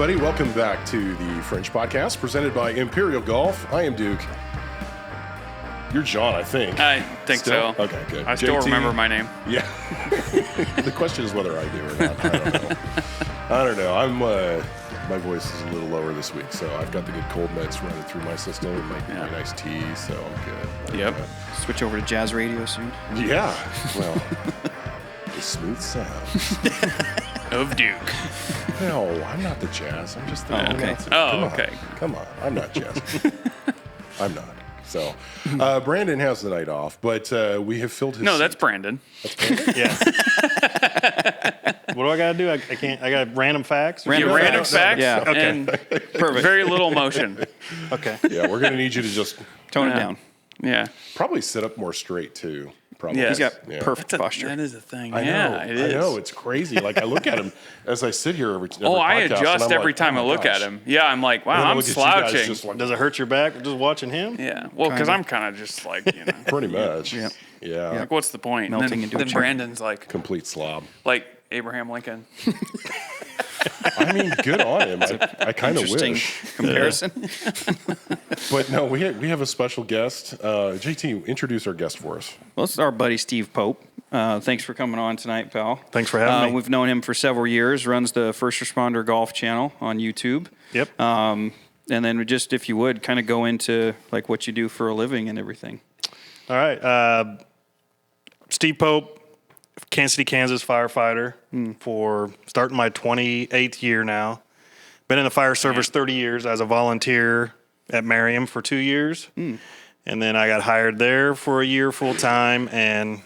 everybody. Welcome back to the Fringe podcast presented by Imperial Golf. I am Duke. You're John, I think. I think Still? so. Okay, good. I still JT? remember my name. Yeah. The question is whether I do or not. I don't know. My voice is a little lower this week, so I've got the good cold meds running through my system and my nice tea, so I'm good. Yep. Switch over to jazz radio soon. Yeah. Well, the smooth sounds. Of Duke. No, I'm not the jazz. I'm just the okay. announcer. Oh, okay. Come on. I'm not jazz. I'm not. So, Brandon has the night off, but we have filled his No, seat. that's Brandon. That's Brandon? Yeah. What do I got to do? I can't. I got random facts. Random facts. Yeah. Okay. And Perfect. very little motion. Okay. Yeah, we're going to need you to just Tone it down. Yeah. probably sit up more straight, too. Probably. Yeah. He's got Yeah. perfect posture. That is a thing. I know. Yeah, it is. I know. It's crazy. Like, I look at him as I sit here every Oh, I podcast, and adjust I'm every like, time oh I my look gosh. at him. Yeah, I'm like, wow, And then I I'm look at you guys slouching. just like, Does it hurt your back just watching him? Yeah. Well, because I'm kind of just like, pretty much. Yeah. Yeah. like, what's the point? And Melting then, into a then chair. Brandon's like Complete slob. Abraham Lincoln. I mean, good on him. I kind of Interesting wish. comparison. But no, we have a special guest. JT, introduce our guest for us. Well, this is our buddy Steve Pope. Thanks for coming on tonight, pal. Thanks for having me. We've known him for several years. Runs the First Responder Golf channel on YouTube. Yep. And then just, if you would, kind of go into like what you do for a living and everything. All right. Steve Pope, Kansas City, Kansas firefighter for starting my 28th year now. Been in the fire service 30 years as a volunteer at Merriam for 2 years. And then I got hired there for a year full time. And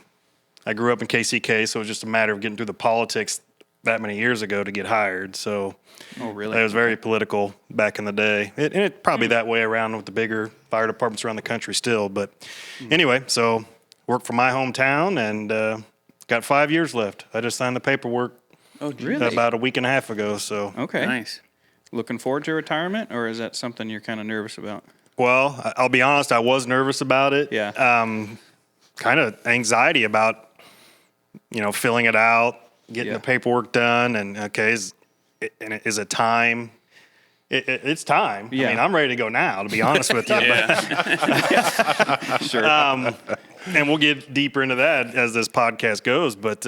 I grew up in KCK, so it was just a matter of getting through the politics that many years ago to get hired. So Oh, really? it was very political back in the day. And it's probably that way around with the bigger fire departments around the country still. But anyway, so worked for my hometown and got 5 years left. I just signed the paperwork Really? about a week and a half ago. So, Okay. Nice. Looking forward to retirement, or is that something you're kind of nervous about? well, I'll be honest, I was nervous about it. Yeah. Kind of anxiety about, filling it out, getting Yeah. the paperwork done, and is it time? It's time. Yeah. I mean, I'm ready to go now, to be honest with you. Yeah. Sure. And we'll get deeper into that as this podcast goes. But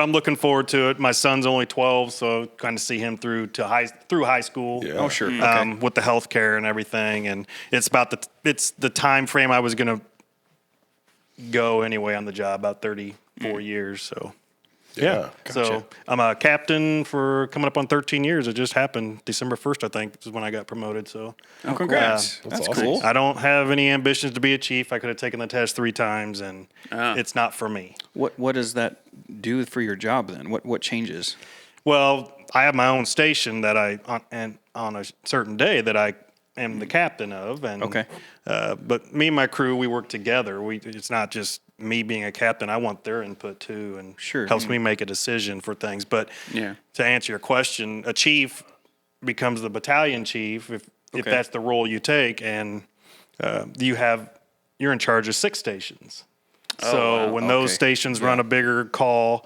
I'm looking forward to it. My son's only 12, so kind of see him through high school. Yeah. Oh, sure. Okay. With the healthcare and everything, and it's the time frame I was gonna go anyway on the job, about 34 years. So. Yeah. So I'm a captain for coming up on 13 years. It just happened December 1st, I think, is when I got promoted. So Oh, congrats. That's That's awesome. cool. I don't have any ambitions to be a chief. I could have taken the test 3 times, and it's not for me. What does that do for your job then? What changes? Well, I have my own station that on a certain day that I am the captain of. And, Okay. but me and my crew, we work together. It's not just me being a captain. I want their input too, and Sure. helps me make a decision for things. But Yeah. to answer your question, a chief becomes the battalion chief if Okay. that's the role you take, and you're in charge of 6 stations. So wow. when those Okay. stations run a bigger call,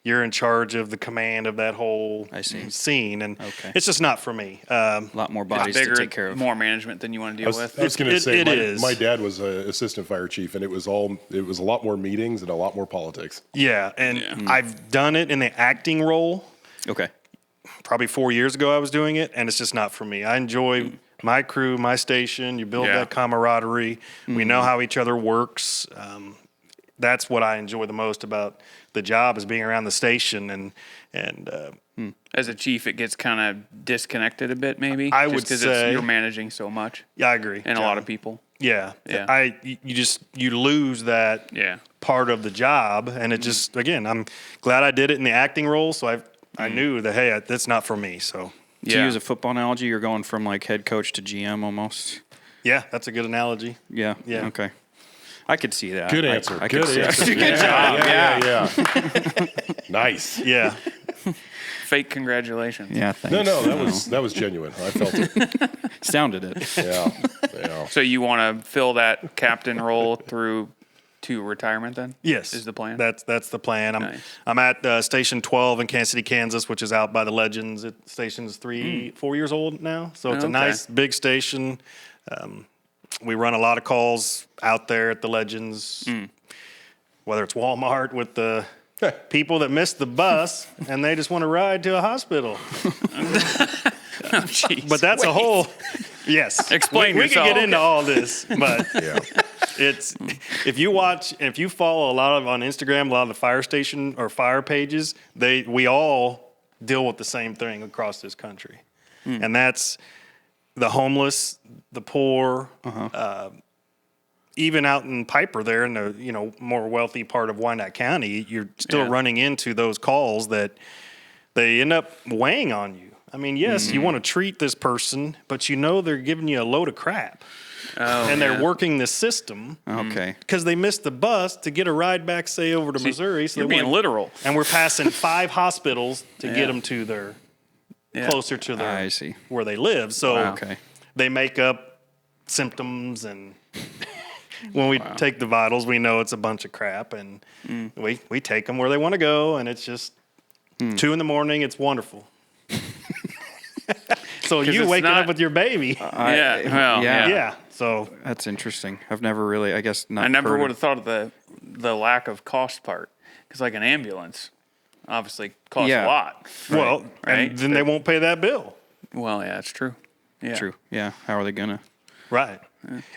you're in charge of the command of that whole I see. scene, and Okay. it's just not for me. A lot more bodies Bigger, to take care of. more management than you want to I deal was with. going to say, it is. my dad was an assistant fire chief, and it was a lot more meetings and a lot more politics. Yeah, and I've done it in the acting role. Okay. Probably 4 years ago I was doing it, and it's just not for me. I enjoy my crew, my station. You build Yeah. that camaraderie. We know how each other works. That's what I enjoy the most about the job, is being around the station and As a chief, it gets kind of disconnected a bit, maybe. I just would 'cause say- you're managing so much, yeah, I agree. and a lot of people. Yeah, Yeah. you lose that Yeah. part of the job, and it just, again, I'm glad I did it in the acting role, so I knew that, hey, that's not for me. So To use a football analogy, you're going from like head coach to GM almost. yeah, that's a good analogy. Yeah. Yeah. Okay. I could see that. Good answer. I could Good see answer. that. Good job. Yeah. Nice. Yeah. Fake congratulations. Yeah. Thanks. No, that was genuine. I felt it. Sounded it. Yeah. So you want to fill that captain role through to retirement then? Yes, Is the plan? That's the plan. Nice. I'm at Station 12 in Kansas City, Kansas, which is out by the Legends. Station's 4 years old now, so it's a Okay. nice big station. We run a lot of calls out there at the Legends, whether it's Walmart with the people that missed the bus and they just want to ride to a hospital. Oh, jeez. But that's a whole. Yes, Explain we yourself. can get into all this, but Yeah. it's if you follow a lot of on Instagram, a lot of the fire station or fire pages, we all deal with the same thing across this country, and that's the homeless, the poor, even out in Piper there in the more wealthy part of Wyandotte County, you're still Yeah. running into those calls that they end up weighing on you. I mean, yes, you want to treat this person, but they're giving you a load of crap. Oh, And they're yeah. working the system Okay. because they missed the bus to get a ride back, say, over to Missouri. So You're they being went- literal. And we're passing 5 hospitals to get them to their Yeah. closer to their I see. where they live. So Wow. Okay. they make up symptoms, and when we take the vitals, we know it's a bunch of crap, and we take them where they want to go, and it's just 2 a.m. It's wonderful. So you it's waking not- up with your baby. Yeah. Well, yeah. Yeah. So That's interesting. I've never really, I guess, not. I never heard would of- have thought of the lack of cost part, because like an ambulance obviously costs Yeah. a lot. well, Right. and then they won't pay that bill. Well, yeah, that's true. Yeah. True. Yeah. How are they gonna? Right.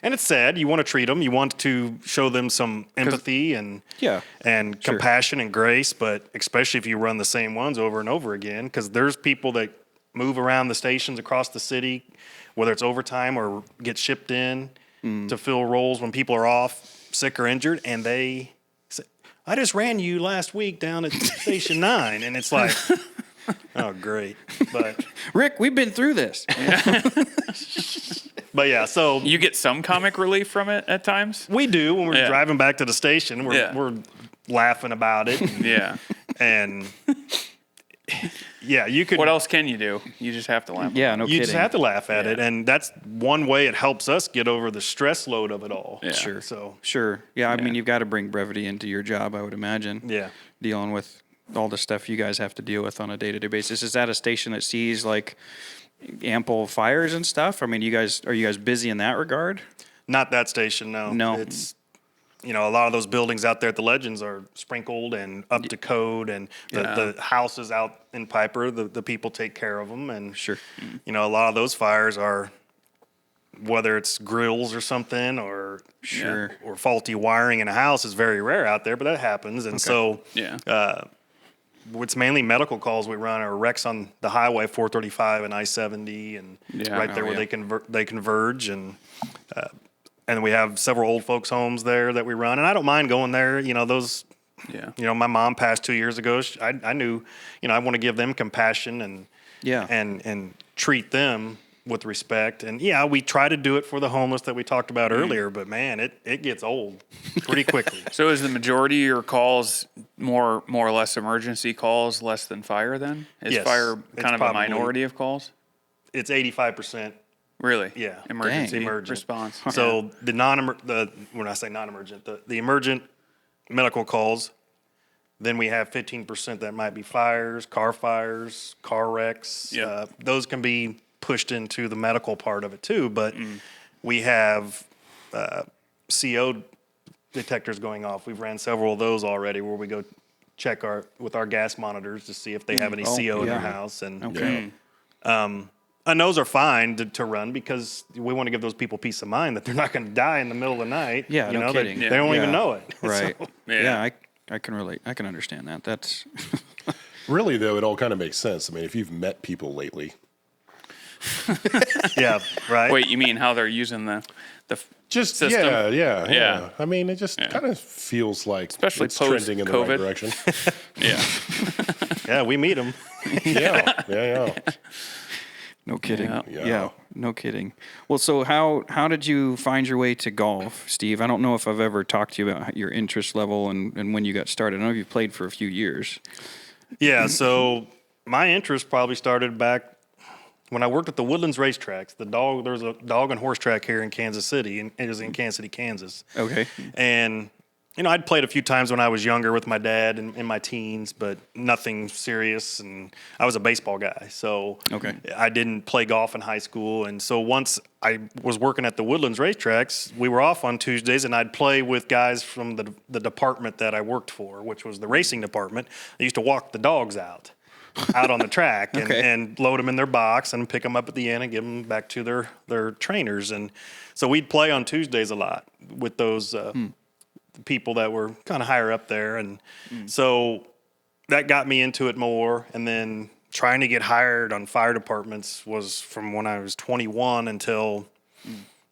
And it's sad. You want to treat them. You want to show them some empathy and Yeah. and Sure. compassion and grace. But especially if you run the same ones over and over again, because there's people that move around the stations across the city, whether it's overtime or get shipped in to fill roles when people are off, sick or injured, and they say, "I just ran you last week down at Station 9," and it's like, oh, great. But Rick, we've been through this. but yeah, so You get some comic relief from it at times. we do when we're Yeah. driving back to the station. We're Yeah. we're laughing about it, Yeah. and yeah, you could. What else can you do? You just have to laugh. Yeah. No You kidding. just have to laugh at it, Yeah. and that's one way it helps us get over the stress load of it all. Yeah. Sure. So Sure. Yeah. I mean, you've got to bring brevity into your job, I would imagine. yeah, Dealing with all the stuff you guys have to deal with on a day-to-day basis. Is that a station that sees like ample fires and stuff? I mean, are you guys busy in that regard? not that station. No, No. It's a lot of those buildings out there at the Legends are sprinkled and up to code, and the houses out in Piper, the people take care of them, and Sure. a lot of those fires are whether it's grills or something or Sure. or faulty wiring in a house is very rare out there, but that happens, and so. Yeah. It's mainly medical calls we run, or wrecks on the highway 435 and I-70, and Yeah. right there Oh, where yeah. they converge, and we have several old folks' homes there that we run, and I don't mind going there. Those. Yeah. My mom passed 2 years ago. I knew, I want to give them compassion and Yeah. and treat them with respect. And yeah, we try to do it for the homeless that we talked about earlier, but man, it gets old pretty quickly. So is the majority of your calls more or less emergency calls, less than fire? Then is Yes, fire it's kind of probably- a minority of calls? It's 85%. Really? Yeah. Emergency Emergent. response. So when I say non-emergent, the emergent medical calls, then we have 15% that might be fires, car wrecks. Yeah. Those can be pushed into the medical part of it too. But we have CO detectors going off. We've ran several of those already, where we go check with our gas monitors to see if they have any CO in their yeah. house. And Okay. and those are fine to run because we want to give those people peace of mind that they're not going to die in the middle of the night. Yeah, no They, kidding. they don't Yeah. even know it. Right. So, Yeah. I can relate. I can understand that. That's Really, though, it all kind of makes sense. I mean, if you've met people lately, yeah, right. Wait, you mean how they're using the just system? yeah. I mean, it just kind of feels like Especially it's trending in the right post-COVID. direction. Yeah. Yeah, we meet them. yeah. no kidding. Yeah. Yeah. No kidding. Well, so how did you find your way to golf, Steve? I don't know if I've ever talked to you about your interest level and when you got started. I know you've played for a few years. Yeah, so my interest probably started back when I worked at the Woodlands racetracks. There's a dog and horse track here in Kansas City, and it was in Kansas City, Kansas. Okay. And I'd played a few times when I was younger with my dad in my teens, but nothing serious. And I was a baseball guy, so I didn't play golf in high school. And so once I was working at the Woodlands racetracks, we were off on Tuesdays, and I'd play with guys from the department that I worked for, which was the racing department. They used to walk the dogs out on the track and load them in their box and pick them up at the end and give them back to their trainers. And so we'd play on Tuesdays a lot with those people that were kind of higher up there. And so that got me into it more. And then trying to get hired on fire departments was from when I was 21 until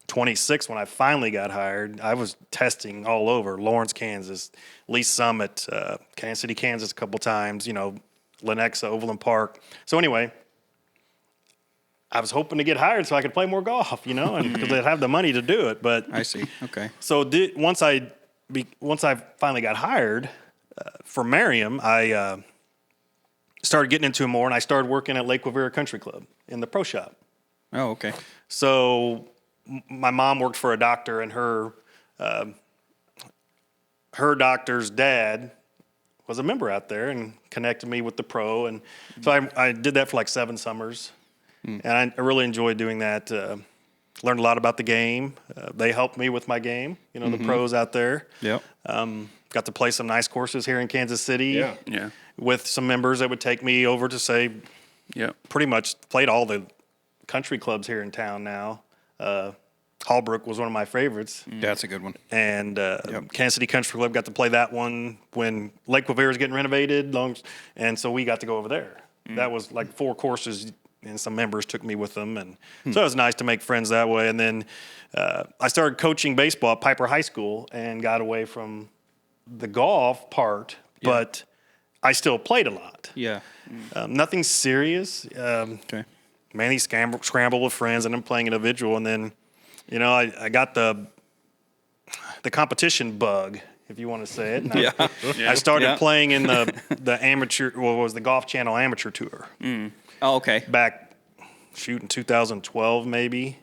26 when I finally got hired. I was testing all over Lawrence, Kansas, Lee Summit, Kansas City, Kansas a couple times, Lenexa, Overland Park. So anyway, I was hoping to get hired so I could play more golf, and because I'd have the money to do it. But I see. Okay. So once I finally got hired for Merriam, I started getting into it more, and I started working at Lake Wavera Country Club in the pro shop. Oh, okay. So my mom worked for a doctor, and her doctor's dad was a member out there and connected me with the pro. And so I did that for like 7 summers. And I really enjoyed doing that. Learned a lot about the game. They helped me with my game, the pros out there. Yep. Got to play some nice courses here in Kansas City with some members that would take me over to say, pretty much played all the country clubs here in town now. Hallbrook was one of my favorites. That's a good one. And Kansas City Country Club, got to play that one when Lake Wavera was getting renovated. And so we got to go over there. That was like 4 courses, and some members took me with them. And so it was nice to make friends that way. And then I started coaching baseball at Piper High School and got away from the golf part, but I still played a lot. Yeah. Nothing serious. Mainly scramble with friends, and then playing individual. And then, I got the competition bug, if you want to say it. I started playing in the amateur, was the Golf Channel Amateur Tour. Oh, okay. Back, in 2012 maybe.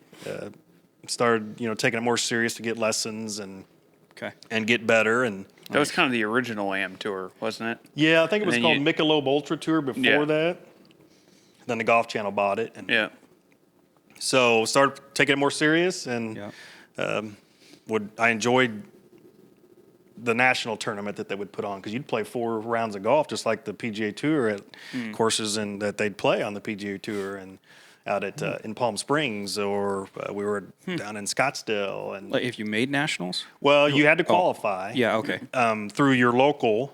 Started, taking it more serious to get lessons and get better. And that was kind of the original AM tour, wasn't it? Yeah, I think it was called Michelob Ultra Tour before that. Then the Golf Channel bought it. And so started taking it more serious, and I enjoyed the national tournament that they would put on, because you'd play 4 rounds of golf just like the PGA Tour at courses and that they'd play on the PGA Tour, and out at in Palm Springs, or we were down in Scottsdale. And Like if you made nationals? Well, you had to qualify. Yeah, okay. Through your local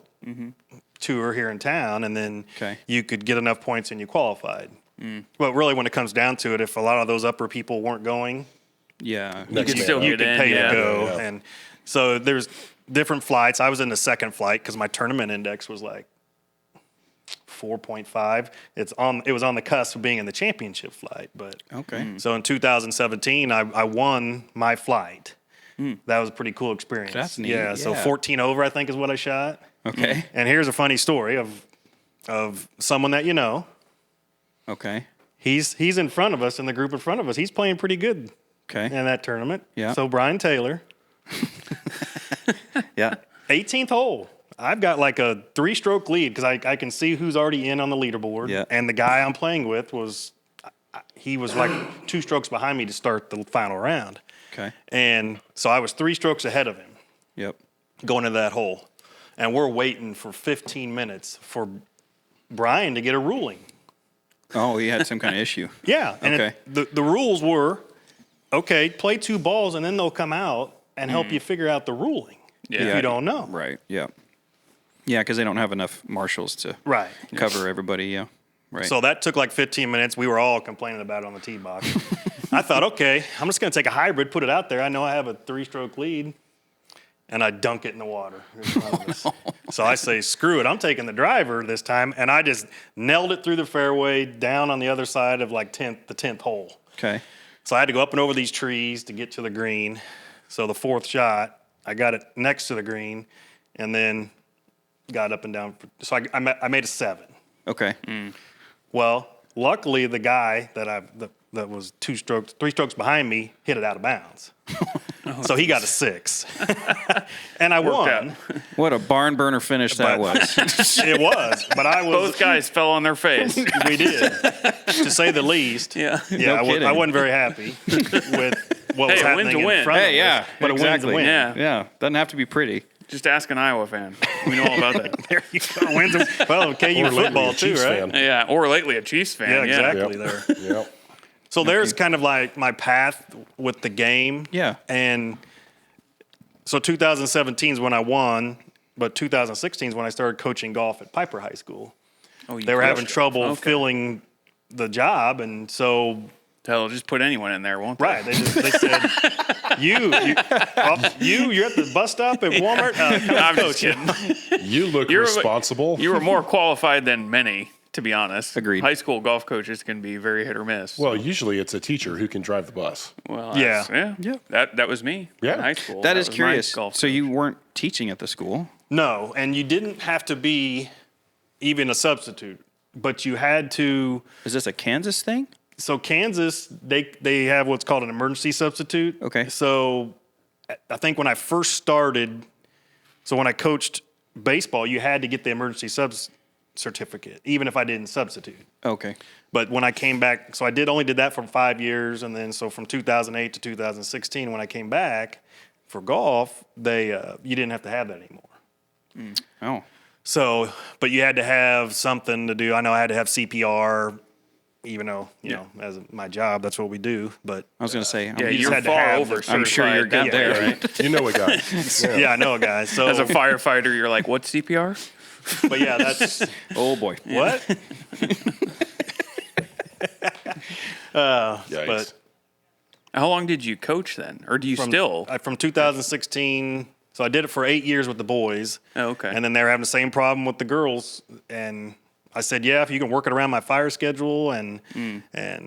tour here in town, and then you could get enough points and you qualified. But really, when it comes down to it, if a lot of those upper people weren't going, you could still get in. Pay to go. And so there's different flights. I was in the second flight because my tournament index was like 4.5. It was on the cusp of being in the championship flight. But so in 2017, I won my flight. That was a pretty cool experience. That's neat. Yeah. So 14 over, I think, is what I shot. Okay. And here's a funny story of someone that you know. Okay. He's in front of us, in the group in front of us. He's playing pretty good in that tournament. Yeah. So Brian Taylor. 18th hole. I've got like a 3-stroke lead because I can see who's already in on the leaderboard. Yeah. And the guy I'm playing with was like 2 strokes behind me to start the final round. Okay. And so I was 3 strokes ahead of him. Yep. Going to that hole. And we're waiting for 15 minutes for Brian to get a ruling. Oh, he had some kind of issue. Yeah. And the rules were, play 2 balls and then they'll come out and help you figure out the ruling if you don't know. Right. Yeah. Yeah, because they don't have enough marshals to cover everybody. Yeah. Right. So that took like 15 minutes. We were all complaining about it on the tee box. I thought, I'm just going to take a hybrid, put it out there. I know I have a 3-stroke lead. And I dunk it in the water in front of us. So I say, screw it. I'm taking the driver this time. And I just nailed it through the fairway down on the other side of like the 10th hole. Okay. So I had to go up and over these trees to get to the green. So the 4th shot, I got it next to the green and then got up and down. So I made a 7. Okay. Well, luckily the guy that was 3 strokes behind me hit it out of bounds. So he got a 6. And I Worked won. out. What a barn burner finish that was. It was, but I was. Both guys fell on their face. We did, to say the least. Yeah. Yeah, No kidding. I wasn't very happy with what was Hey, a win's happening a win. in front of Hey, yeah, us. But exactly. a win's a win. Yeah. Yeah, doesn't have to be pretty. Just ask an Iowa fan. We know all about that. There you go. Wins a, well, KU Or lately football a too, Chiefs right? fan. Yeah, or lately a Chiefs fan. Yeah, Yeah, exactly. Yep. There. Yep. So there's kind of like my path with the game. Yeah. And so 2017 is when I won, but 2016 is when I started coaching golf at Piper High School. Oh, They were having trouble Okay. filling the job, and so They'll just put anyone in there, won't they? right, they said you're at the bus stop at Walmart. Come I'm coach just it. kidding. You look You're- responsible. You were more qualified than many, to be honest. Agreed. High school golf coaches can be very hit or miss. Well, usually it's a teacher who can drive the bus. Well, Yeah. yeah. That was me Yeah. in high school. That is was my curious. golf So coach. you weren't teaching at the school? No, and you didn't have to be even a substitute, but you had to. Is this a Kansas thing? So Kansas, they have what's called an emergency substitute. Okay. So I think when I first started, so when I coached baseball, you had to get the emergency subs certificate, even if I didn't substitute. Okay. But when I came back, so I only did that for 5 years, and then so from 2008 to 2016, when I came back for golf, you didn't have to have that anymore. Oh. So, but you had to have something to do. I know I had to have CPR, even though, you know, as my job, that's what we do. But I was going to say, Yeah, just you're had to far have over. the- I'm sure you're certified good that there, way. right? You know a guy. yeah, I know a guy. So, As a firefighter, you're like, what's CPR? but yeah, that's Oh, boy. what. Yikes. But How long did you coach then? Or do you still? from 2016, so I did it for 8 years with the boys. Oh, okay. And then they were having the same problem with the girls, and I said, yeah, if you can work it around my fire schedule, and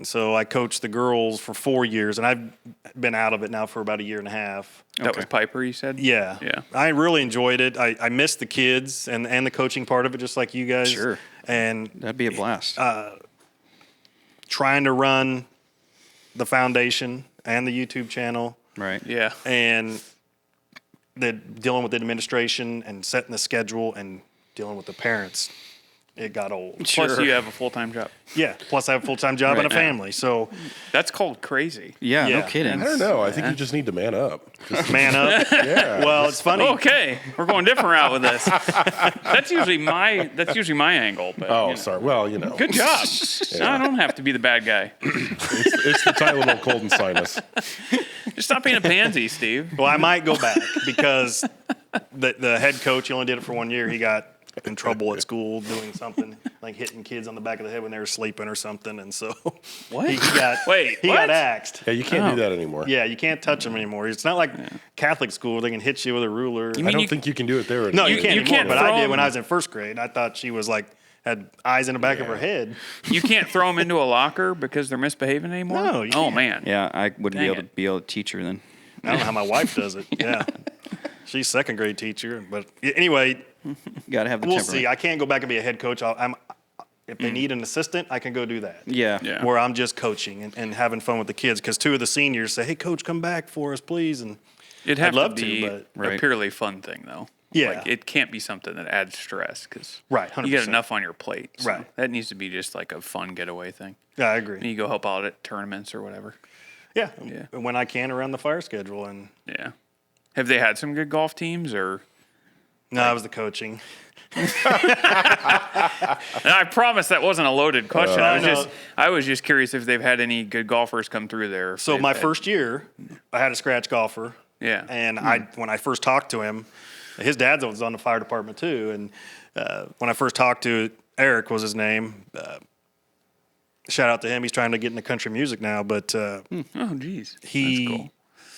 so I coached the girls for 4 years, and I've been out of it now for about a year and a half. That was Piper, you said? Yeah, Yeah. I really enjoyed it. I missed the kids and the coaching part of it, just like you guys. Sure. And That'd be a blast. trying to run the foundation and the YouTube channel, right. Yeah. and dealing with the administration and setting the schedule and dealing with the parents. It got old. Plus, Sure. you have a full-time job. Yeah. Plus, I have a full-time job and a Right. family. So, That's called crazy. Yeah, no Yeah. kidding. I don't know. I think you just need to man up. Just, man up. yeah. Well, it's funny. Okay, we're going different route with this. That's usually my angle. But, Oh, you know. sorry. Well, you know. Good job. I don't have to be the bad guy. It's the Tylenol cold and sinus. Just stop being a pansy, Steve. Well, I might go back because the head coach, he only did it for 1 year. He got in trouble at school doing something, like hitting kids on the back of the head when they were sleeping or something. And so What? he got, Wait, he what? got axed. Yeah, you can't do that anymore. Yeah, you can't touch them anymore. It's not like Catholic school where they can hit you with a ruler. I mean, don't you- think you can do it there. No, anymore. you can't you anymore, can't but throw I did 'em- when I was in first grade. I thought she was like, had eyes in the back of her head. You can't throw them into a locker because they're misbehaving anymore? No, you Oh, can't. man. Yeah, I wouldn't Dang be able to teach her then. I don't know how my wife does it. Yeah. She's second grade teacher. But anyway, You got to have the we'll temperament. see. I can't go back and be a head coach. If they need an assistant, I can go do that. Yeah. Yeah. Where I'm just coaching and having fun with the kids. Because 2 of the seniors say, hey, coach, come back for us, please. And It'd have love to to, be but- a Right. purely fun thing, though. Yeah. Like, it can't be something that adds stress because Right, you get 100%. enough on your plate. So Right. That needs to be just like a fun getaway thing. yeah, I And agree. you go help out at tournaments or whatever. Yeah. Yeah. When I can around the fire schedule. And Yeah. Have they had some good golf teams or? no, I was the coaching. And I promise that wasn't a loaded question. No. I was just curious if they've had any good golfers come through there. So They've my had- first year, I had a scratch golfer. Yeah. And when I first talked to him, his dad was on the fire department too. And when I first talked to Eric was his name. Shout out to him. He's trying to get into country music now. But Oh, geez. he, That's cool.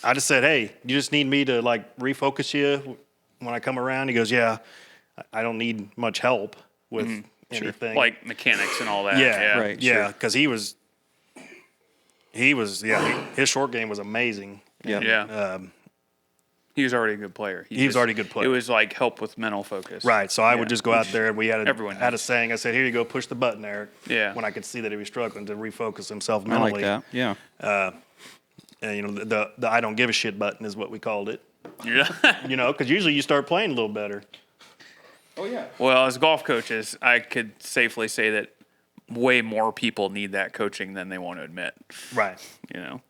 I just said, hey, you just need me to like refocus you when I come around. He goes, yeah, I don't need much help with anything. Like mechanics and all that. yeah, Right, yeah, sure. because his short game was amazing. Yeah. Yeah. He was already a good player. He was already a good player. It was like help with mental focus. Right, so I Yeah. would just go out there and we had Everyone had a knows. saying. I said, "Here you go, push the button, Eric." Yeah. When I could see that he was struggling to refocus himself I mentally. like that. Yeah. And, the I don't give a shit button is what we called it. Yeah. Because usually you start playing a little better. Oh yeah. Well, as golf coaches, I could safely say that way more people need that coaching than they want to admit. Right.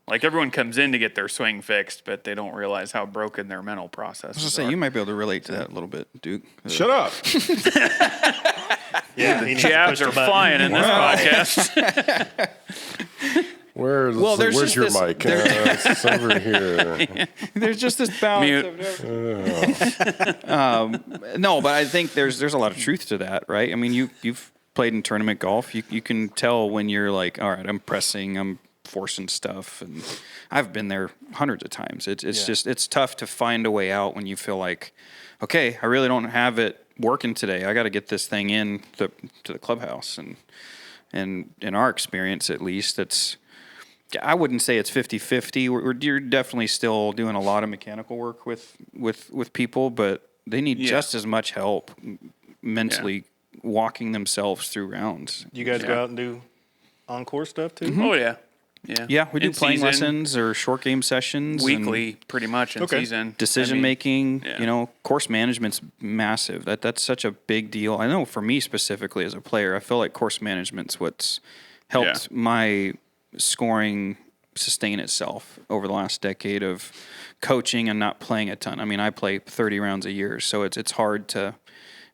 Like everyone comes in to get their swing fixed, but they don't realize how broken their mental process is. I was gonna say you might be able to relate to that a little bit, Duke. Shut up. Yeah. The jabs are flying in this podcast. Where's your mic? It's over here. There's just this balance. No, but I think there's a lot of truth to that, right? I mean, you've played in tournament golf. You can tell when you're like, all right, I'm pressing, I'm forcing stuff, and I've been there hundreds of times. It's just it's tough to find a way out when you feel like, okay, I really don't have it working today. I got to get this thing in to the clubhouse, and in our experience, at least, I wouldn't say it's 50-50. You're definitely still doing a lot of mechanical work with people, but they need just as much help mentally walking themselves through rounds. You guys go out and do encore stuff too? Oh, yeah. Yeah. Yeah, we do In playing season, lessons or short game sessions. weekly, pretty much in season. Decision making, yeah. Course management's massive. That's such a big deal. I know for me specifically as a player, I feel like course management's what's helped my scoring sustain itself over the last decade of coaching and not playing a ton. I mean, I play 30 rounds a year, so it's hard to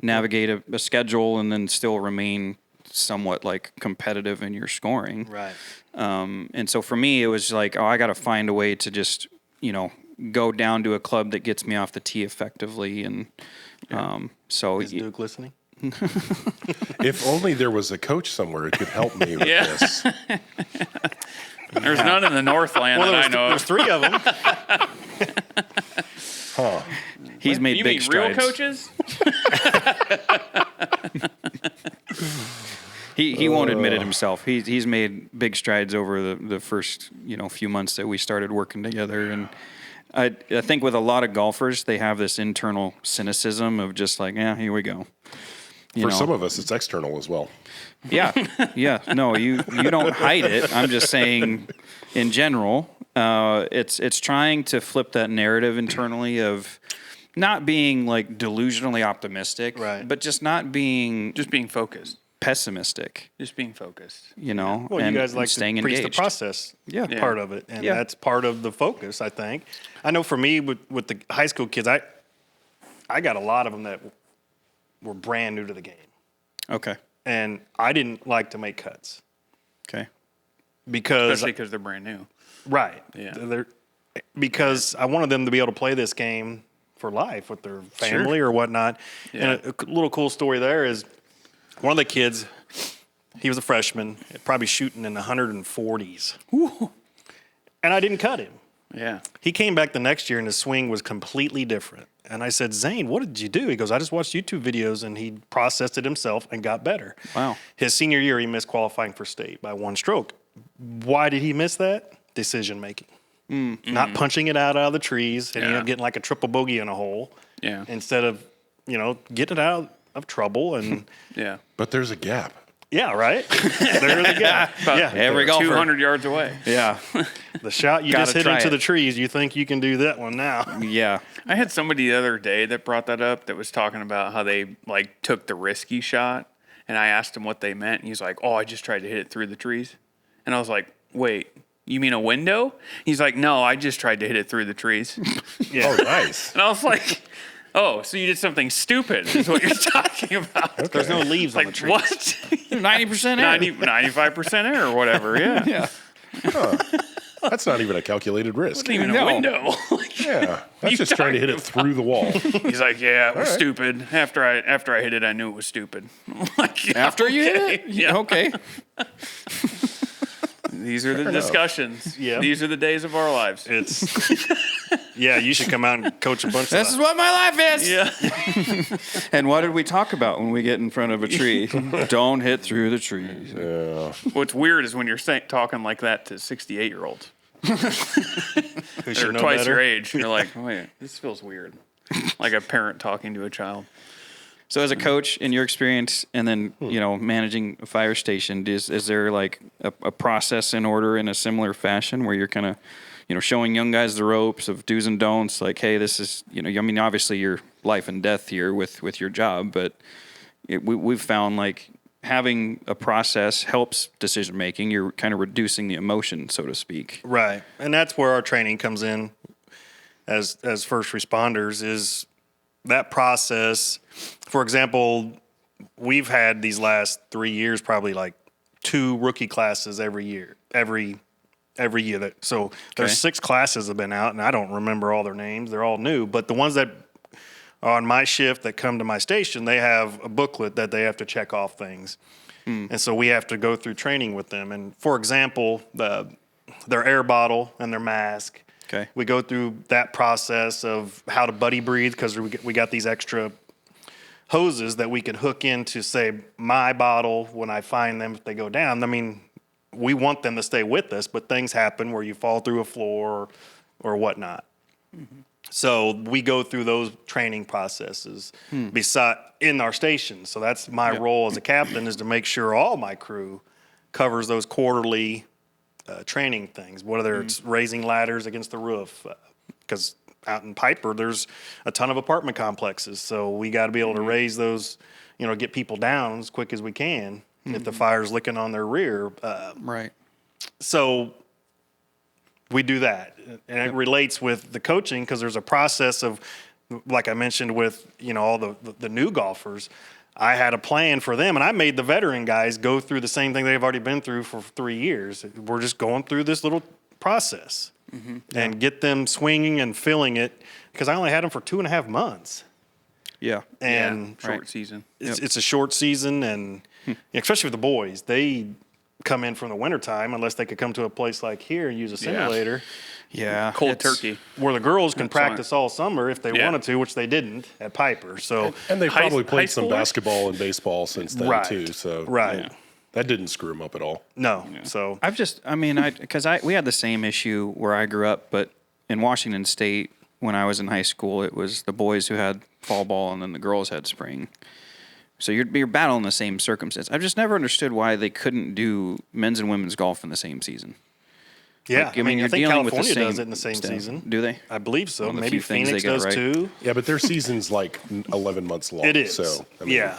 navigate a schedule and then still remain somewhat like competitive in your scoring. Right. And so for me, it was like, I got to find a way to just, go down to a club that gets me off the tee effectively. And so Is Duke listening? If only there was a coach somewhere who could help me with this. There's none in the Northland that I know There's of. 3 of them. Huh. he's made You big mean real strides. coaches? He won't admit it himself. He's made big strides over the first few months that we started working together, and I think with a lot of golfers they have this internal cynicism of just like, yeah, here we go. For some of us, it's external as well. Yeah. No, you don't hide it. I'm just saying, in general, it's trying to flip that narrative internally of not being like delusionally optimistic, right, but just not being being focused. Pessimistic. Just being focused. Well, Well, you guys like staying to preach engaged. the process part of it, and that's part of the focus, I think. I know for me, with the high school kids, I got a lot of them that were brand new to the game. Okay. And I didn't like to make cuts. Okay. Especially because they're brand new. Right. Yeah. Because I wanted them to be able to play this game for life with their family or whatnot. Yeah. And a little cool story there is one of the kids, he was a freshman, probably shooting in the 140s. Ooh. And I didn't cut him. Yeah. He came back the next year and his swing was completely different. And I said, Zane, what did you do? He goes, I just watched YouTube videos, and he processed it himself and got better. Wow. His senior year, he missed qualifying for state by 1 stroke. Why did he miss that? Decision making. Not punching it out of the trees and getting like a triple bogey in a hole. Yeah. Instead of, getting it out of trouble. And Yeah. But there's a gap. yeah, right? There they go. Yeah. Every golfer. 200 yards away. Yeah. The shot you Gotta just hit try into it. the trees, you think you can do that one now. Yeah. I had somebody the other day that brought that up that was talking about how they like took the risky shot, and I asked him what they meant, and he's like, "Oh, I just tried to hit it through the trees." And I was like, "Wait, you mean a window?" He's like, "No, I just tried to hit it through the trees." Yeah. Oh, nice. And I was like, "Oh, so you did something stupid?" Is what you're talking about? There's no leaves on the Like trees. what? 90% error. 95% error or whatever. Yeah. Yeah. That's not even a calculated risk. Wasn't even No. a window. Yeah, that's You just trying to hit it talking through the wall. He's like, "Yeah, it was right. stupid." After I hit it, I knew it was stupid. I'm like, yeah, After you hit okay. it? Yeah. Okay. These are the discussions. Yeah. These are the days of our lives. It's yeah, you should come out and coach a bunch This of is what my life is. Yeah. And what did we talk about when we get in front of a tree? Don't hit through the trees. Yeah. What's weird is when you're talking like that to 68-year-olds. who They're should know twice better. your age. You're like, wait, this feels weird. Like a parent talking to a child. So as a coach, in your experience, and then, managing a fire station, is there like a process in order in a similar fashion where you're kind of showing young guys the ropes of do's and don'ts. Like, hey, this is, I mean, obviously your life and death here with your job, but we've found like having a process helps decision making. You're kind of reducing the emotion, so to speak. Right. And that's where our training comes in as first responders, is that process. For example, we've had these last 3 years probably like 2 rookie classes every year. Every year. So there's 6 classes that have been out, and I don't remember all their names. They're all new. But the ones that are on my shift that come to my station, they have a booklet that they have to check off things. And so we have to go through training with them. And for example, their air bottle and their mask. Okay. We go through that process of how to buddy breathe, because we got these extra hoses that we can hook into, say, my bottle when I find them if they go down. I mean, we want them to stay with us, but things happen where you fall through a floor or whatnot. Mm-hmm. So we go through those training processes in our station. So that's my role as a captain, is to make sure all my crew covers those quarterly training things, whether it's raising ladders against the roof, because out in Piper, there's a ton of apartment complexes. So we got to be able to raise those, get people down as quick as we can if the fire's licking on their rear. Right. So we do that. And it relates with the coaching, because there's a process of, like I mentioned with, all the new golfers. I had a plan for them, and I made the veteran guys go through the same thing they've already been through for 3 years. We're just going through this little process and get them swinging and feeling it, because I only had them for 2.5 months. Yeah. And short season. It's a short season, and especially with the boys, they come in from the wintertime unless they could come to a place like here and use a simulator. Yeah. Cold turkey. Where the girls can practice all summer if they wanted to, which they didn't at Piper. So And they probably high played some schoolers? basketball and baseball since then too. So that didn't screw them up at all. No. So we had the same issue where I grew up, but in Washington State, when I was in high school, it was the boys who had fall ball and then the girls had spring. So you're battling the same circumstance. I've just never understood why they couldn't do men's and women's golf in the same season. yeah, Like, I mean, I you're think dealing with the California same does it in the same stuff. season. Do they? I believe so. One of the Maybe few things Phoenix they get does right. too. Yeah, but their season's like 11 months long. It is. So, I mean, yeah.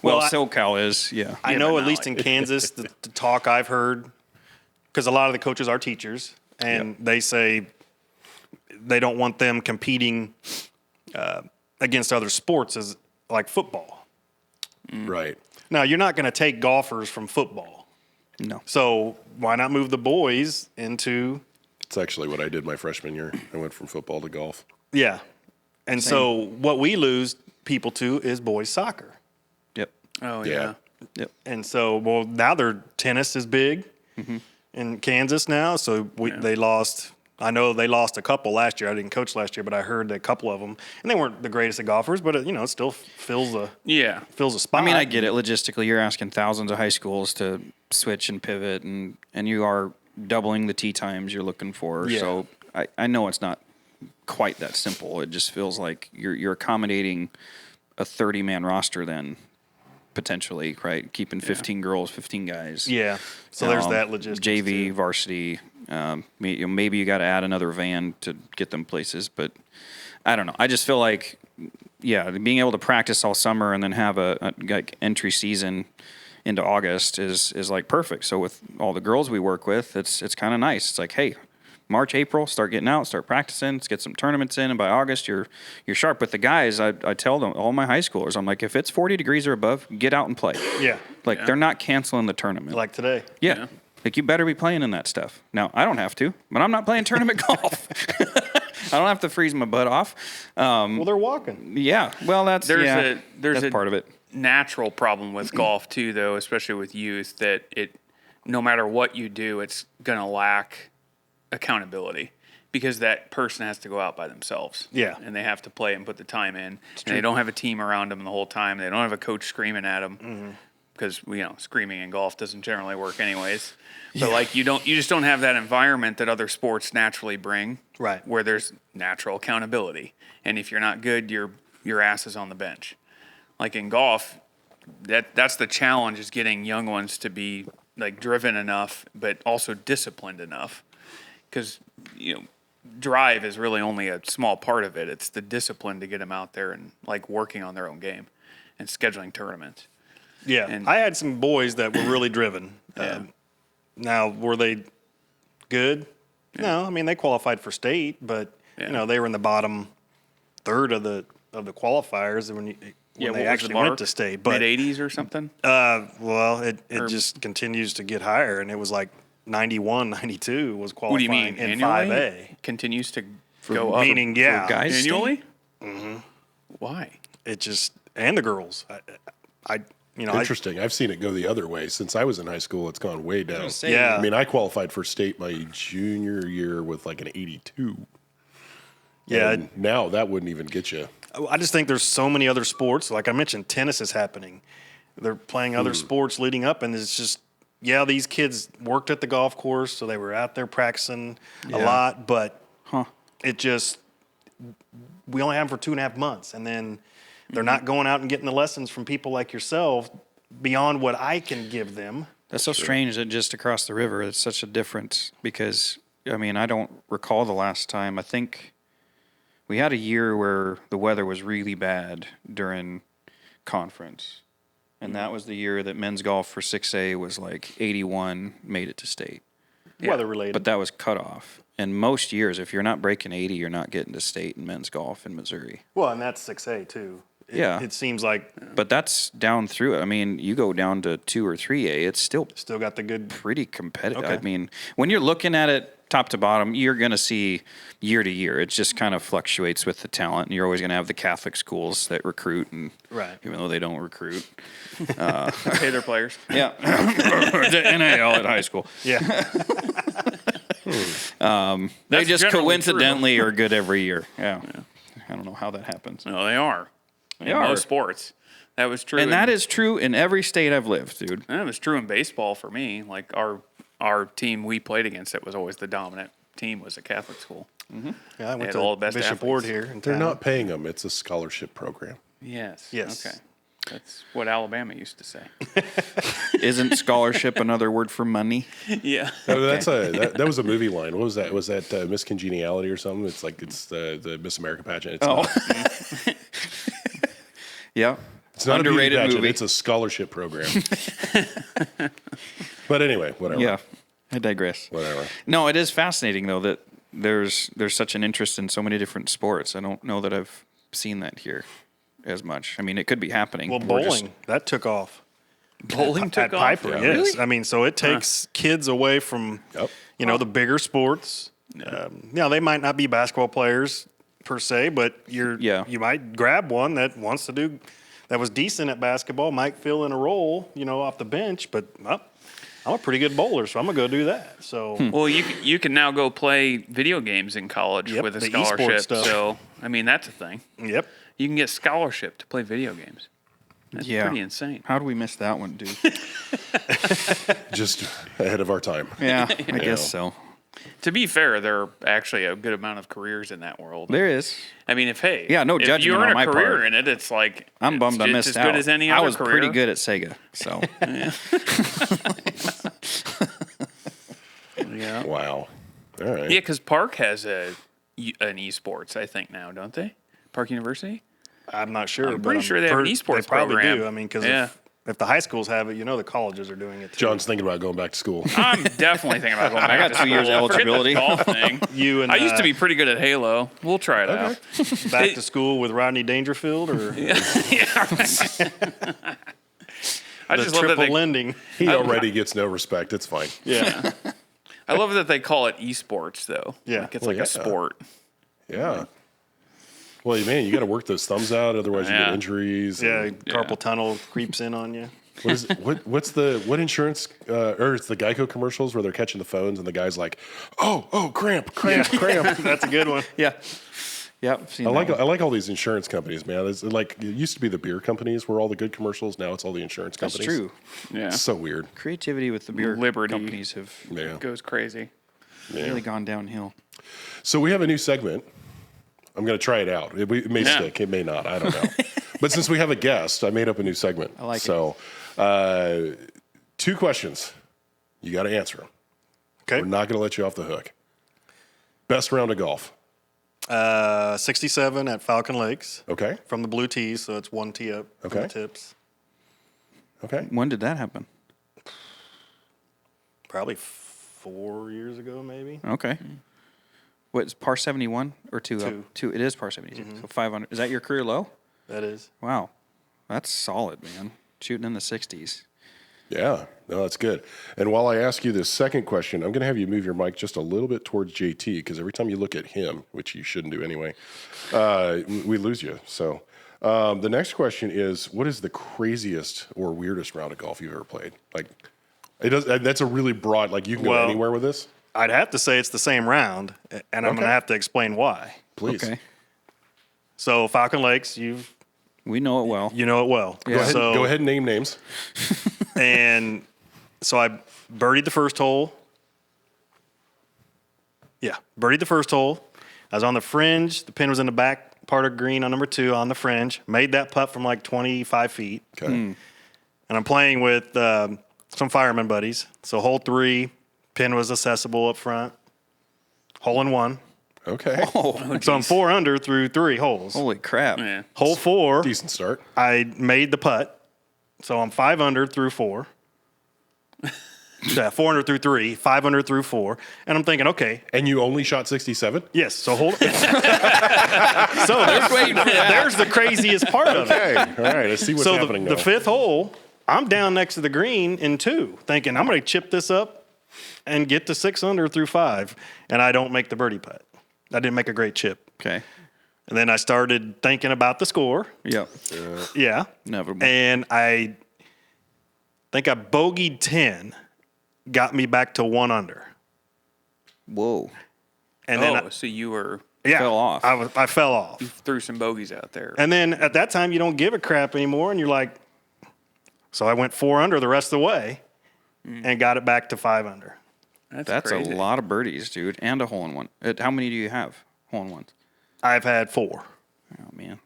Well, I- SoCal is, yeah. I Yeah, know but at not least in like- Kansas, the talk I've heard, because a lot of the coaches are teachers, and they say they don't want them competing against other sports as like football. Right. Now, you're not going to take golfers from football. No. So why not move the boys into, It's actually what I did my freshman year. I went from football to golf. yeah. And so what we lose people to is boys soccer. Yep. Oh, Yeah. yeah. Yep. And so, well, now their tennis is big in Kansas now. So they lost. I know they lost a couple last year. I didn't coach last year, but I heard a couple of them, and they weren't the greatest of golfers. But it still fills a spot. I mean, I get it. Logistically, you're asking thousands of high schools to switch and pivot, and you are doubling the tee times you're looking for. Yeah. So I know it's not quite that simple. It just feels like you're accommodating a 30-man roster then, potentially, right? Keeping 15 girls, 15 guys. Yeah. So there's that logistics. JV, too. varsity. Maybe you got to add another van to get them places, but I don't know. I just feel like, being able to practice all summer and then have a like entry season into August is like perfect. So with all the girls we work with, it's kind of nice. It's like, hey, March, April, start getting out, start practicing, let's get some tournaments in, and by August you're sharp. With the guys, I tell them, all my high schoolers, I'm like, if it's 40 degrees or above, get out and play. Yeah. Like they're not canceling the tournament. Like today. Yeah. Like, you better be playing in that stuff. Now, I don't have to, but I'm not playing tournament golf. I don't have to freeze my butt off. Well, they're walking. Yeah. Well, that's There's part of it. Natural problem with golf too, though, especially with youth, that no matter what you do, it's gonna lack accountability, because that person has to go out by themselves. Yeah. And they have to play and put the time in. And they don't have a team around them the whole time. They don't have a coach screaming at them. Because screaming in golf doesn't generally work anyways. But you just don't have that environment that other sports naturally bring. Right. Where there's natural accountability. And if you're not good, your ass is on the bench. Like in golf, that's the challenge, is getting young ones to be like driven enough, but also disciplined enough. because drive is really only a small part of it. It's the discipline to get them out there and like working on their own game and scheduling tournaments. Yeah, And- I had some boys that were really driven. Yeah. Now, were they good? No, I mean they qualified for state, but they were in the bottom third of the qualifiers when they actually went to state. But mid-80s or something. well, it just continues to get higher, and it was like 91, 92 was What do you qualifying mean? in Annually? 5A. Continues to go up. Meaning, yeah, guys Annually? Mm-hmm. Why? it just and the girls. I Interesting. I've seen it go the other way. Since I was in high school, it's gone way down. Yeah. I mean, I qualified for state my junior year with like an 82. Yeah. And now that wouldn't even get you. I just think there's so many other sports. Like I mentioned, tennis is happening. They're playing other sports leading up, and it's just, these kids worked at the golf course, so they were out there practicing a lot, but it just, we only have them for 2.5 months, and then they're not going out and getting the lessons from people like yourself beyond what I can give them. That's so strange that just across the river, it's such a difference because, I mean, I don't recall the last time. I think we had a year where the weather was really bad during conference. And that was the year that men's golf for 6A was like 81, made it to state. Weather related. But that was cut off. And most years, if you're not breaking 80, you're not getting to state in men's golf in Missouri. Well, and that's 6A too. It seems like. But that's down through it. I mean, you go down to 2 or 3A, it's still Got the good. pretty competitive. Okay. I mean, when you're looking at it top to bottom, you're going to see year to year. It just kind of fluctuates with the talent. And you're always going to have the Catholic schools that recruit, and Right. even though they don't recruit. Pay their players. Yeah. The NIL at high school. Yeah. They That's just generally coincidentally are good every year. Yeah. I don't know how that happens. No, they are. They in are. most sports. That was true. And that is true in every state I've lived, dude. That was true in baseball for me. Like our team we played against, it was always the dominant team was a Catholic school. Yeah, I went had to all the best Bishop athletes. Ward here. In They're town. not paying them. It's a scholarship program. Yes. Yes. Okay. That's what Alabama used to say. Isn't scholarship another word for money? Yeah. Oh, that was a movie line. What was that? Was that Miss Congeniality or something? It's like it's the Miss America pageant. It's not, Yeah. it's not a beauty Underrated pageant. movie. It's a scholarship program. But anyway, whatever. Yeah. I digress. Whatever. No, it is fascinating though that there's such an interest in so many different sports. I don't know that I've seen that here as much. I mean, it could be happening. Well, We're just- bowling that took off. Bowling took at off. Piper. Yeah. Yes, Really? I mean, so it takes kids away from the bigger sports. They might not be basketball players per se, but you might grab one that wants to do that was decent at basketball, might fill in a role, off the bench, but I'm a pretty good bowler, so I'm gonna go do that. So Well, you can now go play video games in college Yep, with a the esports scholarship. stuff. So I mean that's a thing. yep. You can get scholarship to play video games. That's pretty insane. How do we miss that one, dude? Just ahead of our time. Yeah, I guess so. To be fair, there are actually a good amount of careers in that world. There is. I mean, if no if judgment you're on in my a career part. in it, it's like I'm bummed I it's missed as out. good as any other I was career. pretty good at Sega, so Yeah. Wow. All right. Yeah, because Park has an esports, I think now, don't they? Park University. I'm not sure. I'm but pretty sure they have an esports They probably program. do. I mean, because Yeah. if the high schools have it, the colleges are doing it too. John's thinking about going back to school. I'm definitely thinking about going back. got to 2 years school. Forget the eligibility. golf thing. You and I used to be pretty good at Halo. We'll try it out. back to school with Rodney Dangerfield or Yeah, right. I the just love that triple they, lending. He already gets no respect. It's fine. Yeah. I love that they call it esports though. Yeah. Like it's Well, like yeah. a sport. Yeah. Well, man, you got to work those thumbs out, otherwise you get Yeah. injuries. Yeah, and- carpal tunnel creeps in on you. What is what insurance or it's the Geico commercials where they're catching the phones and the guy's like, oh, cramp. That's a good one. yeah. I've seen I that one. like all these insurance companies, man. It's like it used to be the beer companies were all the good commercials. Now it's all the insurance That's companies. true. Yeah. It's so weird. Creativity with the beer Liberty. companies have Yeah. Goes crazy. really gone downhill. So we have a new segment. I'm going to try it out. It may Yeah. stick. It may not. I don't know. But since we have a guest, I made up a new segment. I like it. So, 2 questions. You got to answer them. Okay. We're not going to let you off the hook. Best round of golf. 67 at Falcon Lakes. Okay. From the blue tees, so it's one tee up from Okay. the tips. Okay. When did that happen? Probably 4 years ago, maybe. Okay. What is par 71 or two? Two. Two. It is par 72. So 500. Is that your career low? That is. Wow, that's solid, man. Shooting in the 60s. Yeah, no, that's good. And while I ask you this second question, I'm going to have you move your mic just a little bit towards JT because every time you look at him, which you shouldn't do anyway, we lose you. So the next question is, what is the craziest or weirdest round of golf you've ever played? Like, it does. That's a really broad. Like, you can go Well, anywhere with this. I'd have to say it's the same round, and I'm going to have to explain why. Please. Okay. So Falcon Lakes, We know it well. you know it well. Yeah. Go ahead and name names. And so I birdied the first hole. Yeah, birdied the first hole. I was on the fringe. The pin was in the back part of green on number 2 on the fringe. Made that putt from like 25 feet. Okay. And I'm playing with some fireman buddies. So hole 3, pin was accessible up front. Hole in 1. Okay. So I'm 4 under through 3 holes. Holy crap. Yeah. Hole 4, Decent start. I made the putt. So I'm 5 under through 4. Yeah, 4 under through 3, 5 under through 4. And I'm thinking, okay, And you only shot 67? yes, so hold So there's the craziest part of it. Okay. All right. I see what's So happening the now. 5th hole, I'm down next to the green in 2, thinking I'm going to chip this up and get to 6 under through 5. And I don't make the birdie putt. I didn't make a great chip. Okay. And then I started thinking about the score. Yep. Yeah. Inevitable. And I think I bogeyed 10, got me back to 1 under. Whoa. And then So you were fell off. I fell off. threw some bogeys out there. And then at that time, you don't give a crap anymore. And you're like, so I went 4 under the rest of the way and got it back to 5 under. That's crazy. a lot of birdies, dude, and a hole in one. How many do you have? Hole in ones. I've had 4. Oh man.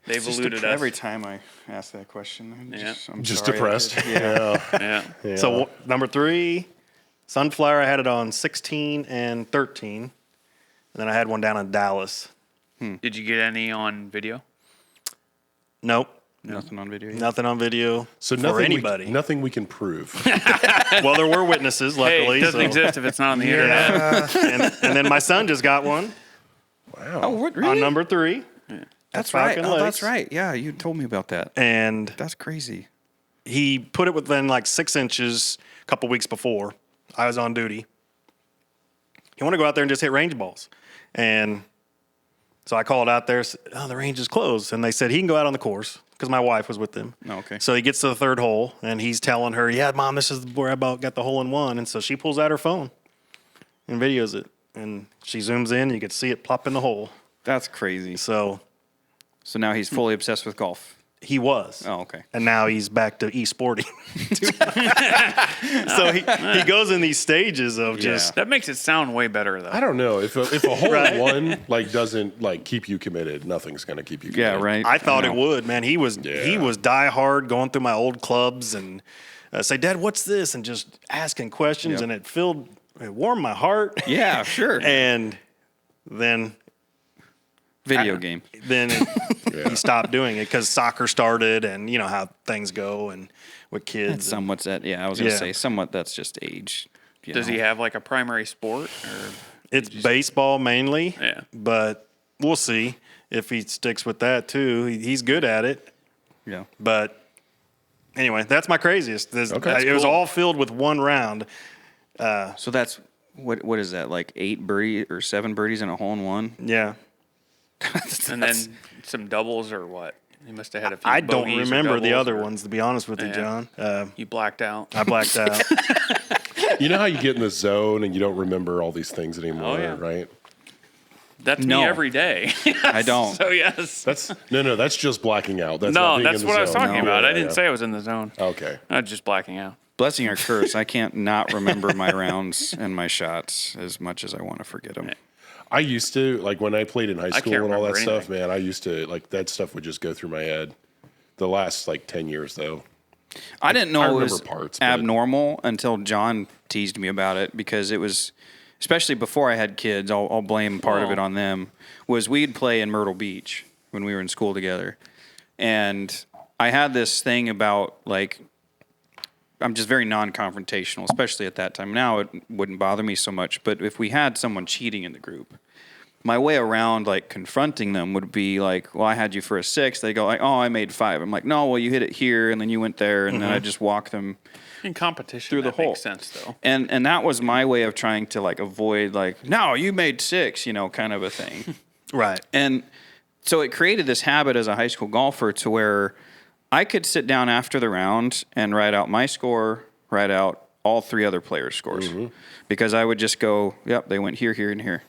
They've eluded us. Every time I ask that question, I'm Just sorry. depressed. Yeah. So number 3, Sunflower, I had it on 16 and 13. And then I had one down in Dallas. Did you get any on video? Nope. Nothing on video. Yet? Nothing on video So for nothing anybody. nothing we can prove. Well, there were witnesses, Hey, luckily. it doesn't so- exist if it's not on the internet. and then my son just got one Wow. Oh, what, really? on number 3. That's at right. Falcon Oh, Lakes. that's right. Yeah, you told me about that. And That's crazy. he put it within like 6 inches a couple weeks before I was on duty. He wanted to go out there and just hit range balls. And so I called out there, said, oh, the range is closed. And they said he can go out on the course because my wife was with him. Oh, okay. So he gets to the 3rd hole and he's telling her, yeah, Mom, this is where I about got the hole in 1. And so she pulls out her phone and videos it. And she zooms in, you can see it plop in the hole. That's crazy. So So now he's fully obsessed with golf. he was. Oh, okay. And now he's back to e-sporting. So he goes in these stages of just That makes it sound way better, though. I don't know if a hole Right? in one like doesn't like keep you committed. Nothing's gonna keep you committed. Yeah, right. I thought it know. would, man. He was Yeah. die hard going through my old clubs and say, Dad, what's this? And just asking questions, Yep. and it warmed my heart. Yeah, sure. And then Video game. he stopped doing it because soccer started, and you know how things go, and with kids. Somewhat that. Yeah, I was gonna Yeah. say somewhat. That's just age. you Does know. he have like a primary sport? Or It's baseball mainly. Yeah. But we'll see if he sticks with that too. He's good at it. Yeah. But anyway, that's my craziest. Okay. It was cool. all filled with one round. So that's what is that, like 8 birdie or 7 birdies in a hole in one? Yeah. and then some doubles or what? You must have had a few. I don't bogeys or remember the doubles other or- ones, to be honest with you, Yeah. John. You blacked out. I blacked out. You know how you get in the zone and you don't remember all these things anymore, Oh, yeah. right? That's No. me every day. I don't. So yes. That's that's just blacking out. That's not No, being that's in the what I was zone. talking about. Yeah, I didn't yeah. say I was in the zone. Okay. I was just blacking out. Blessing or curse, I can't not remember my rounds and my shots as much as I want to forget them. I used to like when I played in high school can't and all that remember stuff, anything. man. I used to like that stuff would just go through my head. The last like 10 years though. I didn't know I it remember was parts, but- abnormal until John teased me about it because it was especially before I had kids, I'll blame part of it on them, was we'd play in Myrtle Beach when we were in school together. And I had this thing about, like, I'm just very non-confrontational, especially at that time. Now it wouldn't bother me so much, but if we had someone cheating in the group, my way around, like, confronting them would be like, well, I had you for a 6. They go like, oh, I made 5. I'm like, no, well, you hit it here, and then you went there, and then I just walk them In competition, through the that hole. makes sense, though. And that was my way of trying to, like, avoid, like, no, you made 6, kind of a thing. Right. And so it created this habit as a high school golfer to where I could sit down after the round and write out my score, write out all 3 other players' scores. Because I would just go, yep, they went here, here, and here.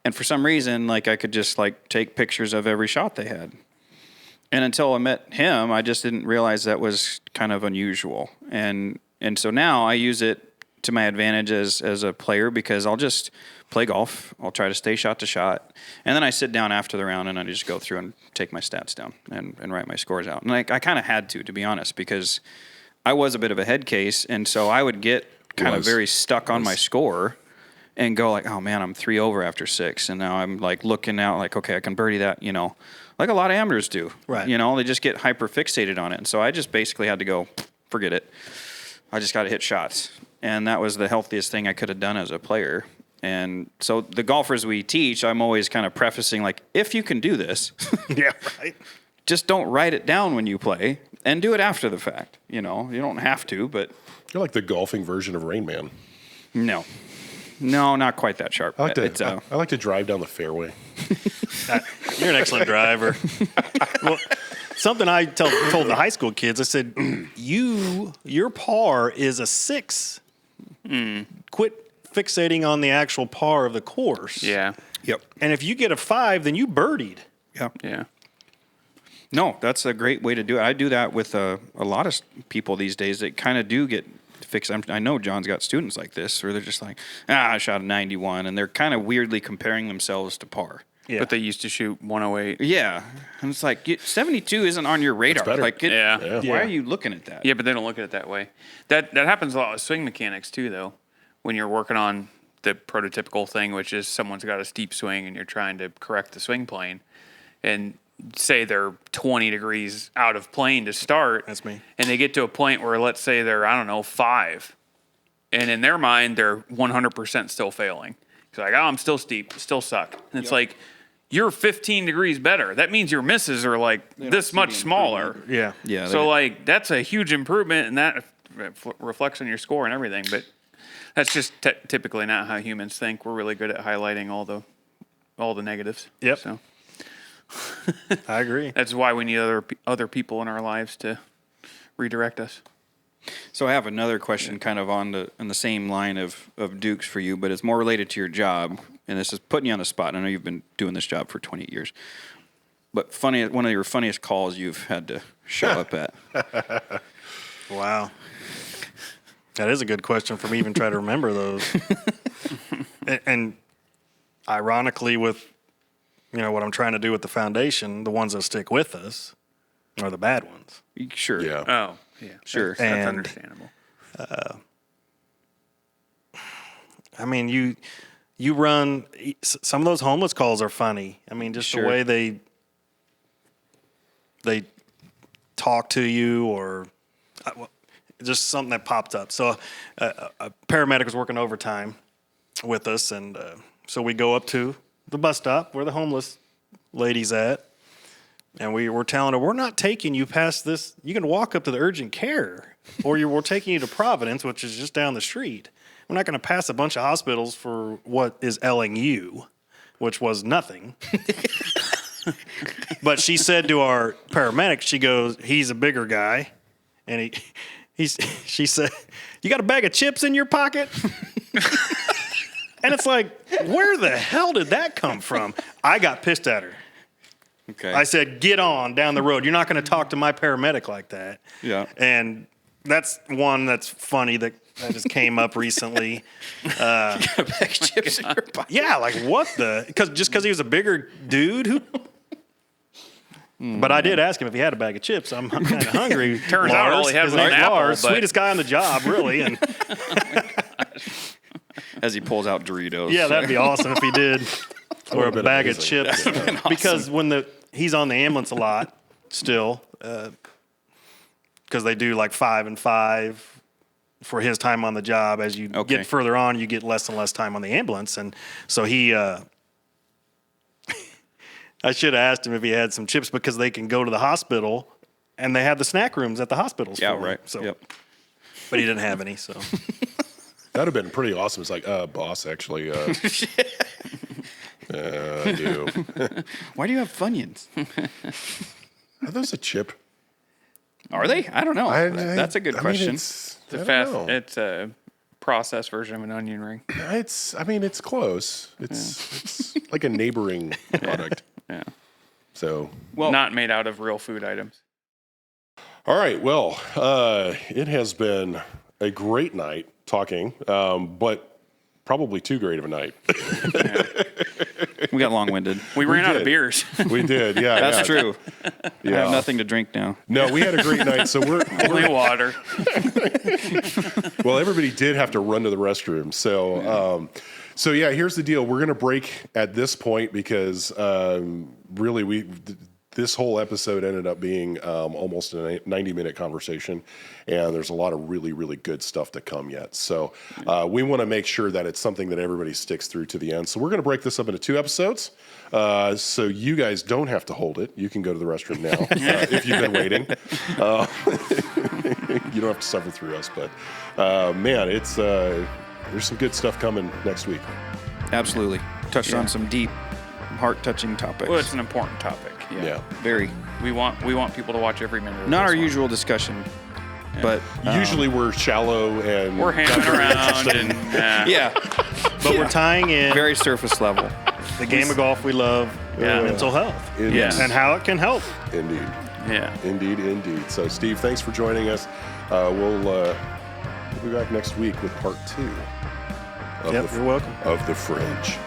And for some reason, like, I could just, like, take pictures of every shot they had. And until I met him, I just didn't realize that was kind of unusual. And so now I use it to my advantage as a player because I'll just play golf. I'll try to stay shot to shot. And then I sit down after the round and I just go through and take my stats down and write my scores out. And I kind of had to be honest, because I was a bit of a head case. And so I would get kind of very stuck on my score and go like, oh man, I'm 3 over after 6. And now I'm like looking out like, okay, I can birdie that, like a lot of amateurs do. Right. They just get hyper fixated on it. And so I just basically had to go, forget it. I just got to hit shots. And that was the healthiest thing I could have done as a player. And so the golfers we teach, I'm always kind of prefacing like, if you can do this, Yeah, right. just don't write it down when you play and do it after the fact. You don't have to, but You're like the golfing version of Rain Man. no, not quite that sharp. I like to drive down the fairway. You're an excellent driver. Well, something I told the high school kids, I said, your par is a 6. Quit fixating on the actual par of the course. Yeah. Yep. And if you get a 5, then you birdied. Yeah. Yeah. No, that's a great way to do it. I do that with a lot of people these days that kind of do get fixed. I know John's got students like this where they're just like, I shot a 91, and they're kind of weirdly comparing themselves to par. Yeah. But they used to shoot 108. Yeah. And it's like, 72 isn't on your radar. better. Like, Yeah. Why are you looking at that? Yeah, but they don't look at it that way. That happens a lot with swing mechanics too, though. When you're working on the prototypical thing, which is someone's got a steep swing and you're trying to correct the swing plane, and say they're 20 degrees out of plane to start. That's me. And they get to a point where, let's say they're, 5. And in their mind, they're 100% still failing. It's like, I'm still steep, still suck. And it's like, you're 15 degrees better. That means your misses are like this much smaller. Yeah. Yeah. So like that's a huge improvement, and that reflects on your score and everything. But that's just typically not how humans think. We're really good at highlighting all the negatives. Yep. So I agree. that's why we need other people in our lives to redirect us. So I have another question kind of on the same line of Dukes for you, but it's more related to your job. And this is putting you on the spot. I know you've been doing this job for 28 years. But one of your funniest calls you've had to show up at. Wow. That is a good question for me to even try to remember those. and ironically, with what I'm trying to do with the foundation, the ones that stick with us are the bad ones. Sure. Yeah. Oh, yeah. Sure. That's And, understandable. I mean, you run some of those homeless calls are funny. I mean, just Sure. the way they talk to you, or just something that popped up. So a paramedic was working overtime with us, and so we go up to the bus stop where the homeless lady's at, and we were telling her, we're not taking you past this. You can walk up to the urgent care, or we're taking you to Providence, which is just down the street. We're not going to pass a bunch of hospitals for what is ailing you, which was nothing. But she said to our paramedic, she goes, he's a bigger guy. And she said, you got a bag of chips in your pocket? And it's like, where the hell did that come from? I got pissed at her. Okay. I said, get on down the road. You're not going to talk to my paramedic like that. Yeah. And that's one that's funny that just came up recently. Chips in your pocket. Yeah, like what the? Because he was a bigger dude who. But I did ask him if he had a bag of chips. I'm kind of hungry. Turns out all he had His was an name's apple, Lars, but- sweetest guy on the job, really. And As he pulls out Doritos. Yeah, that'd be awesome if he did. Or a would've been bag of amazing. chips. Because when he's on the ambulance a lot still, because they do like 5 and 5 for his time on the job. As you Okay. get further on, you get less and less time on the ambulance. And so he, I should have asked him if he had some chips because they can go to the hospital and they have the snack rooms at the hospitals. Yeah, for him. right. So, Yep. But he didn't have any, so. That'd have been pretty awesome. It's like, boss, actually, I do. Why do you have Funyuns? Are those a chip? Are they? I don't know. That's a good question. It's It's a processed version of an onion ring. It's close. It's like a neighboring product. Yeah. So, Well, Not made out of real food items. all right. Well, it has been a great night talking, but probably too great of a night. we got long-winded. We ran out of did. beers. We did. Yeah. That's yeah. true. I Yeah. have nothing to drink now. No, we had a great night. So Only water. well, everybody did have to run to the restroom. So, so yeah, here's the deal. We're going to break at this point because really this whole episode ended up being almost a 90-minute conversation, and there's a lot of really, really good stuff to come yet. So we want to make sure that it's something that everybody sticks through to the end. So we're going to break this up into 2 episodes. So you guys don't have to hold it. You can go to the restroom now if you've been waiting. You don't have to suffer through us, but man, it's there's some good stuff coming next week. Absolutely. Touched on some deep, heart-touching topics. Well, it's an important topic. Yeah. Very. We want people to watch every minute of Not this our one. usual discussion, but Usually we're shallow and We're hanging around and yeah, But we're tying in very surface level. the game of golf we love, Yeah. mental health, Indeed. Yes. and how it can help. Indeed. yeah. Indeed. So, Steve, thanks for joining us. We'll be back next week with part 2 Yep, you're welcome. of The Fringe.